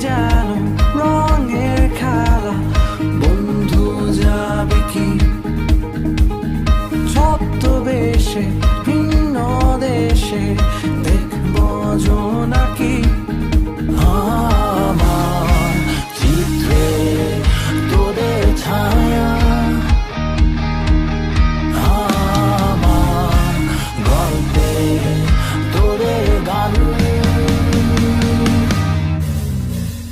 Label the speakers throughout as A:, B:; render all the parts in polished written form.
A: যেন রঙের খেলা। বন্ধু যাবে কি ছদ্মবেশে ভিন্ন দেশে, দেখব জোনাকি আমার চিত্রে তোদের ছায়া, আমার গল্পে তোদের গান।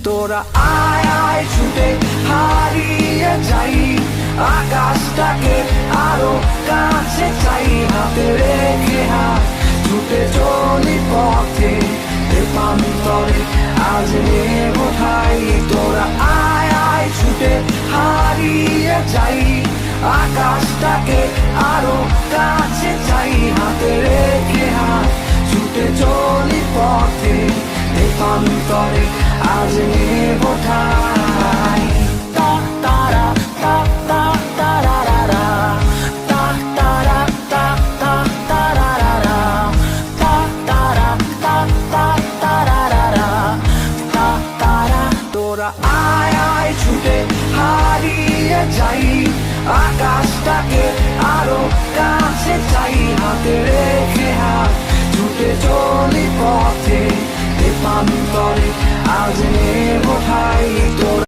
A: তোরা আয় আয় ছুটে হারিয়ে যাই, আকাশটাকে আরো কাছে চাই। হাতে রেখে হাত ছুটে চলি পথে, দেবান্তরে আজ নেব ঠাই। তোরা আয় আয় ছুটে হারিয়ে যাই, আকাশটাকে আরো কাছে চাই। হাতে রেখে হাত ছুটে চলি পথে, দেবান্তরে আজ নেব ঠাই। তা তারা তা তা তারারা, তা তারা তা তা তারারা, তা তারা তা তা তারারা, তা তারা। তোরা আয় আয় ছুটে হারিয়ে যাই,